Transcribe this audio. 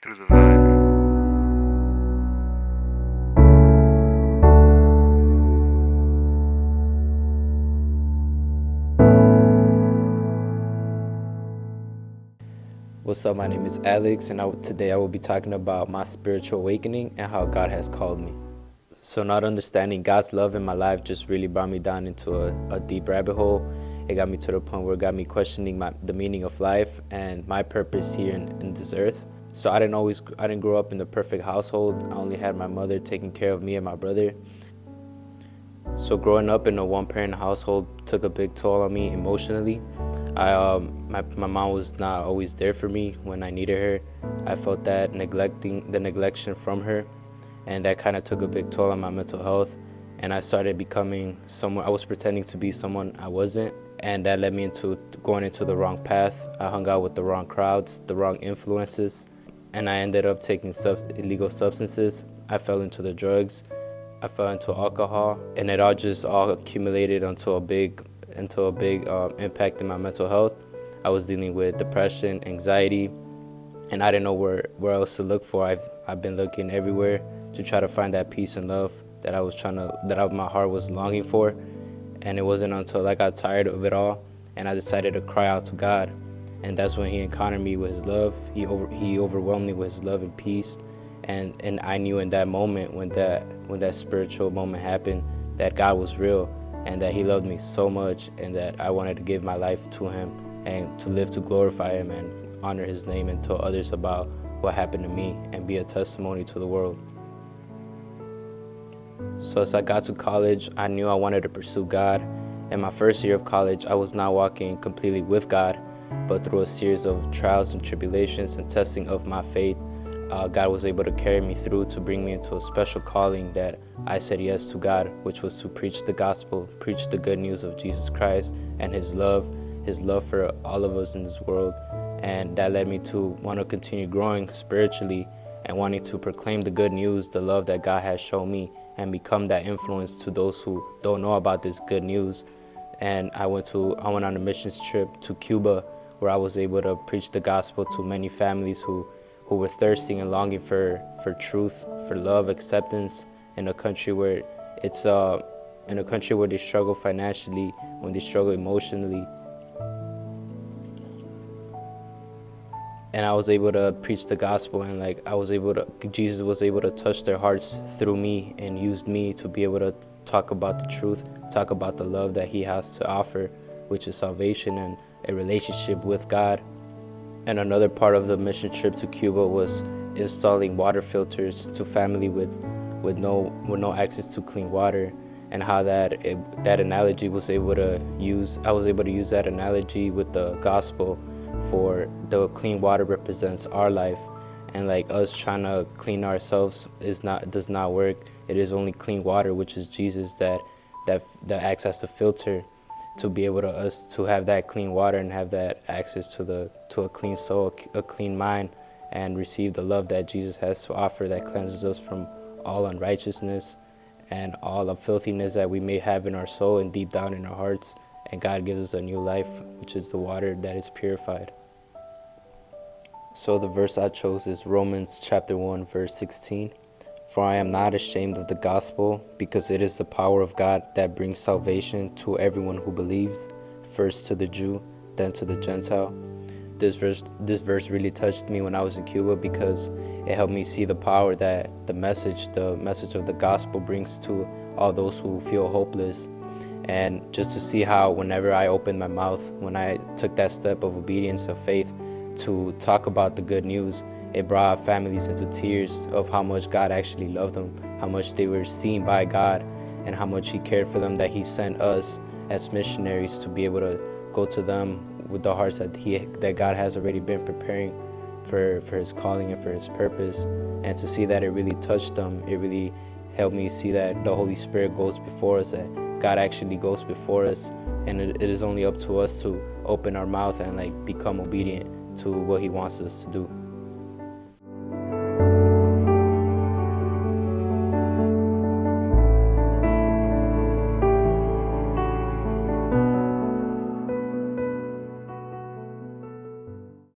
through the vibe. What's up? My name is Alex, and today I will be talking about my spiritual awakening and how God has called me. So, not understanding God's love in my life just really brought me down into a deep rabbit hole. It got me to the point where it got me questioning the meaning of life and my purpose here in this earth. So, I didn't grow up in the perfect household. I only had my mother taking care of me and my brother. So growing up in a one-parent household took a big toll on me emotionally. My mom was not always there for me when I needed her. I felt that neglection from her, and that kind of took a big toll on my mental health. And I started becoming someone. I was pretending to be someone I wasn't, and that led me into going into the wrong path. I hung out with the wrong crowds, the wrong influences, and I ended up taking illegal substances. I fell into the drugs. I fell into alcohol, and it all accumulated into a big impact in my mental health. I was dealing with depression, anxiety, and I didn't know where else to look for. I've been looking everywhere to try to find that peace and love that my heart was longing for. And it wasn't until I got tired of it all and I decided to cry out to God. And that's when He encountered me with His love. He overwhelmed me with His love and peace. And I knew in that moment, when that spiritual moment happened, that God was real and that He loved me so much, and that I wanted to give my life to Him and to live to glorify Him and honor His name and tell others about what happened to me and be a testimony to the world. So as I got to college, I knew I wanted to pursue God. In my first year of college, I was not walking completely with God, but through a series of trials and tribulations and testing of my faith, God was able to carry me through to bring me into a special calling that I said yes to God, which was to preach the gospel, preach the good news of Jesus Christ and His love for all of us in this world. And that led me to want to continue growing spiritually and wanting to proclaim the good news, the love that God has shown me, and become that influence to those who don't know about this good news. And I went on a missions trip to Cuba, where I was able to preach the gospel to many families who were thirsting and longing for truth, for love, acceptance in a country where they struggle financially, when they struggle emotionally. And I was able to preach the gospel, and Jesus was able to touch their hearts through me and used me to be able to talk about the truth, talk about the love that He has to offer, which is salvation and a relationship with God. And another part of the mission trip to Cuba was installing water filters to family with no access to clean water, and how that analogy I was able to use that analogy with the gospel, for the clean water represents our life, and like us trying to clean ourselves does not work. It is only clean water, which is Jesus, that acts as the filter to be able to have that clean water and have that access to a clean soul, a clean mind, and receive the love that Jesus has to offer, that cleanses us from all unrighteousness and all the filthiness that we may have in our soul and deep down in our hearts. And God gives us a new life, which is the water that is purified. So the verse I chose is Romans chapter 1, verse 16. For I am not ashamed of the gospel, because it is the power of God that brings salvation to everyone who believes, first to the Jew, then to the Gentile. This verse really touched me when I was in Cuba, because it helped me see the power that the message of the gospel brings to all those who feel hopeless. And just to see how whenever I opened my mouth, when I took that step of obedience, of faith, to talk about the good news, it brought families into tears of how much God actually loved them, how much they were seen by God, and how much He cared for them, that He sent us as missionaries to be able to go to them with the hearts that God has already been preparing for His calling and for His purpose. And to see that it really touched them, it really helped me see that the Holy Spirit goes before us, that God actually goes before us, and it is only up to us to open our mouth and become obedient to what He wants us to do.